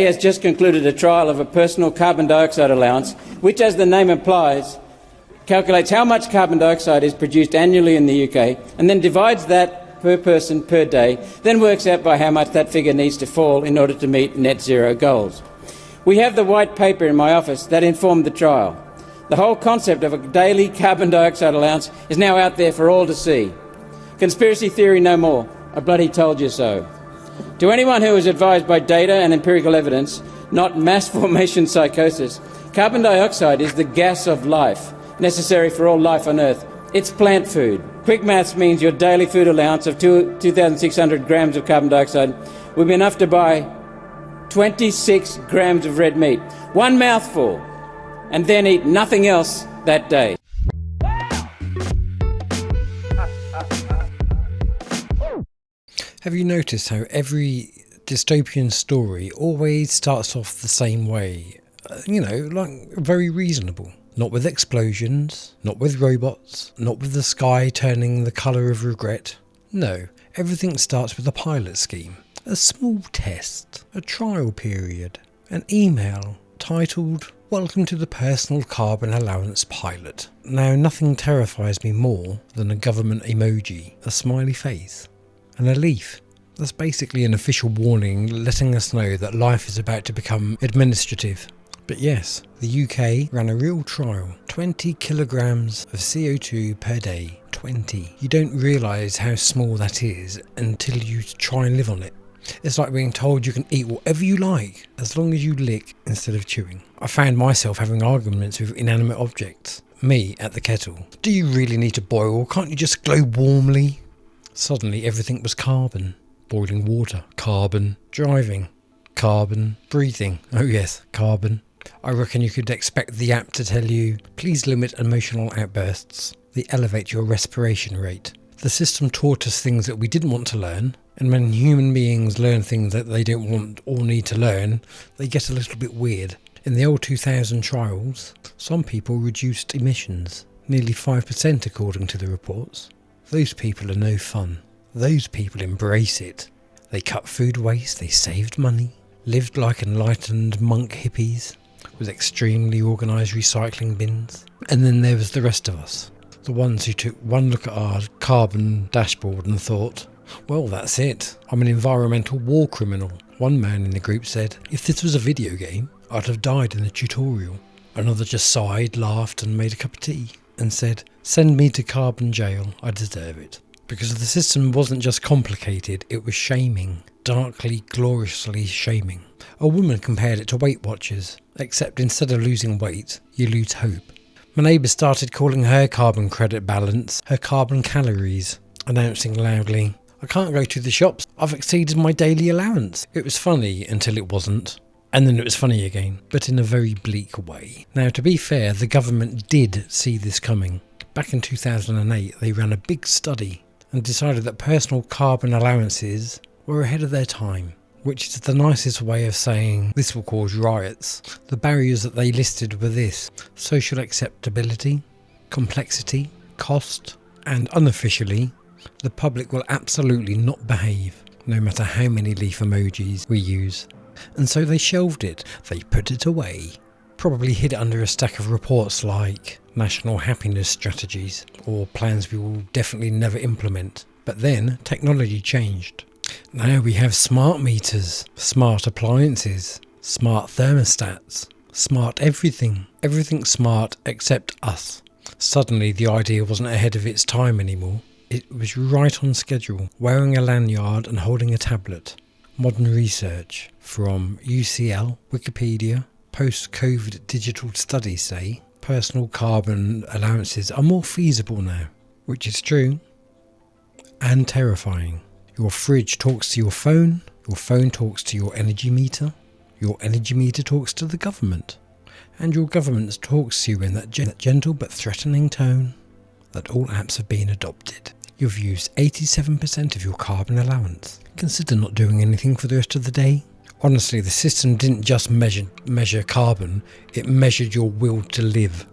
has just concluded a trial of a personal carbon dioxide allowance, which, as the name implies, calculates how much carbon dioxide is produced annually in the UK and then divides that per person per day, then works out by how much that figure needs to fall in order to meet net zero goals. We have the white paper in my office that informed the trial. The whole concept of a daily carbon dioxide allowance is now out there for all to see. Conspiracy theory no more. I bloody told you so. To anyone who is advised by data and empirical evidence, not mass formation psychosis, carbon dioxide is the gas of life, necessary for all life on Earth. It's plant food. Quick maths means your daily food allowance of 2,600 grams of carbon dioxide will be enough to buy 26 grams of red meat. One mouthful, and then eat nothing else that day. Have you noticed how every dystopian story always starts off the same way? Like very reasonable. Not with explosions, not with robots, not with the sky turning the colour of regret. No, everything starts with a pilot scheme, a small test, a trial period, an email titled, "Welcome to the Personal Carbon Allowance Pilot." Now, nothing terrifies me more than a government emoji, a smiley face, and a leaf. That's basically an official warning letting us know that life is about to become administrative. But yes, the UK ran a real trial. 20 kilograms of CO2 per day. 20. You don't realise how small that is until you try and live on it. It's like being told you can eat whatever you like as long as you lick instead of chewing. I found myself having arguments with inanimate objects. Me at the kettle. Do you really need to boil? Can't you just glow warmly? Suddenly everything was carbon. Boiling water. Carbon. Driving. Carbon. Breathing. Oh yes, carbon. I reckon you could expect the app to tell you, please limit emotional outbursts. They elevate your respiration rate. The system taught us things that we didn't want to learn, and when human beings learn things that they don't want or need to learn, they get a little bit weird. In the old 2000 trials, some people reduced emissions, nearly 5% according to the reports. Those people are no fun. Those people embrace it. They cut food waste, they saved money, lived like enlightened monk hippies, with extremely organised recycling bins. And then there was the rest of us, the ones who took one look at our carbon dashboard and thought, well, that's it, I'm an environmental war criminal. One man in the group said, if this was a video game, I'd have died in the tutorial. Another just sighed, laughed and made a cup of tea and said, send me to carbon jail, I deserve it. Because the system wasn't just complicated, it was shaming, darkly, gloriously shaming. A woman compared it to Weight Watchers, except instead of losing weight, you lose hope. My neighbour started calling her carbon credit balance her carbon calories, announcing loudly, I can't go to the shops, I've exceeded my daily allowance. It was funny until it wasn't, and then it was funny again, but in a very bleak way. Now, to be fair, the government did see this coming. Back in 2008, they ran a big study and decided that personal carbon allowances were ahead of their time, which is the nicest way of saying this will cause riots. The barriers that they listed were this: social acceptability, complexity, cost, and unofficially, the public will absolutely not behave, no matter how many leaf emojis we use. And so they shelved it, they put it away. Probably hid it under a stack of reports like national happiness strategies or plans we will definitely never implement. But then technology changed. Now we have smart meters, smart appliances, smart thermostats, smart everything. Everything's smart except us. Suddenly the idea wasn't ahead of its time anymore. It was right on schedule, wearing a lanyard and holding a tablet. Modern research from UCL, Wikipedia, post-COVID digital studies say personal carbon allowances are more feasible now, which is true and terrifying. Your fridge talks to your phone talks to your energy meter talks to the government, and your government talks to you in that gentle but threatening tone that all apps have been adopted. You've used 87% of your carbon allowance. Consider not doing anything for the rest of the day. Honestly, the system didn't just measure carbon, it measured your will to live.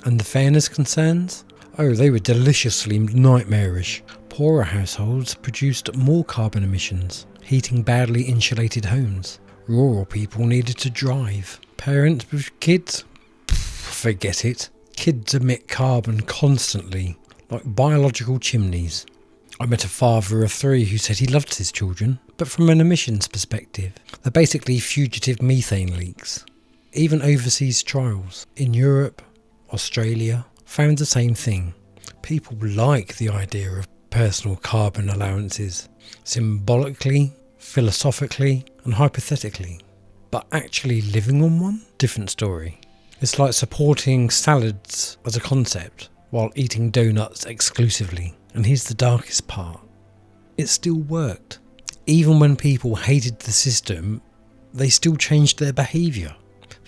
And the fairness concerns? Oh, they were deliciously nightmarish. Poorer households produced more carbon emissions, heating badly insulated homes. Rural people needed to drive. Parents with kids? Forget it. Kids emit carbon constantly, like biological chimneys. I met a father of 3 who said he loved his children, but from an emissions perspective. They're basically fugitive methane leaks. Even overseas trials in Europe, Australia, found the same thing. People like the idea of personal carbon allowances, symbolically, philosophically and hypothetically. But actually living on one? Different story. It's like supporting salads as a concept while eating donuts exclusively. And here's the darkest part. It still worked. Even when people hated the system, they still changed their behaviour.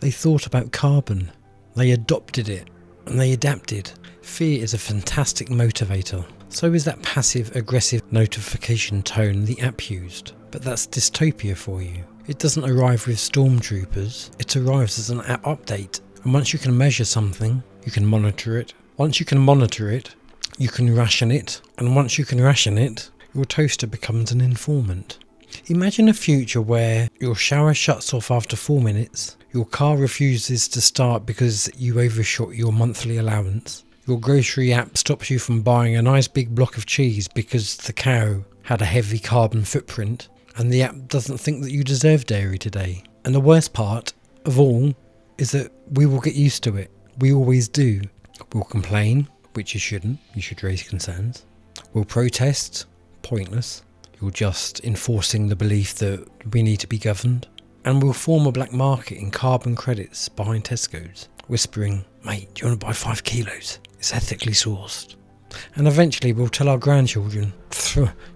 They thought about carbon. They adopted it. And they adapted. Fear is a fantastic motivator. So is that passive-aggressive notification tone the app used. But that's dystopia for you. It doesn't arrive with stormtroopers. It arrives as an app update. And once you can measure something, you can monitor it. Once you can monitor it, you can ration it. And once you can ration it, your toaster becomes an informant. Imagine a future where your shower shuts off after 4 minutes, your car refuses to start because you overshot your monthly allowance, your grocery app stops you from buying a nice big block of cheese because the cow had a heavy carbon footprint, and the app doesn't think that you deserve dairy today. And the worst part of all is that we will get used to it. We always do. We'll complain, which you shouldn't. You should raise concerns. We'll protest. Pointless. You're just enforcing the belief that we need to be governed. And we'll form a black market in carbon credits behind Tesco's, whispering, mate, do you want to buy 5 kilos? It's ethically sourced. And eventually we'll tell our grandchildren,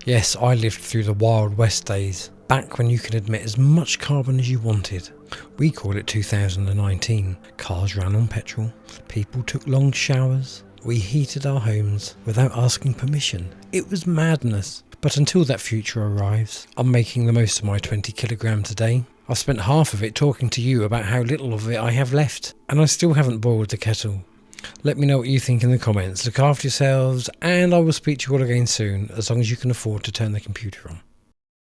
yes, I lived through the Wild West days, back when you could emit as much carbon as you wanted. We call it 2019. Cars ran on petrol. People took long showers. We heated our homes without asking permission. It was madness. But until that future arrives, I'm making the most of my 20 kilograms a day. I've spent half of it talking to you about how little of it I have left. And I still haven't boiled the kettle. Let me know what you think in the comments. Look after yourselves, and I will speak to you all again soon, as long as you can afford to turn the computer on.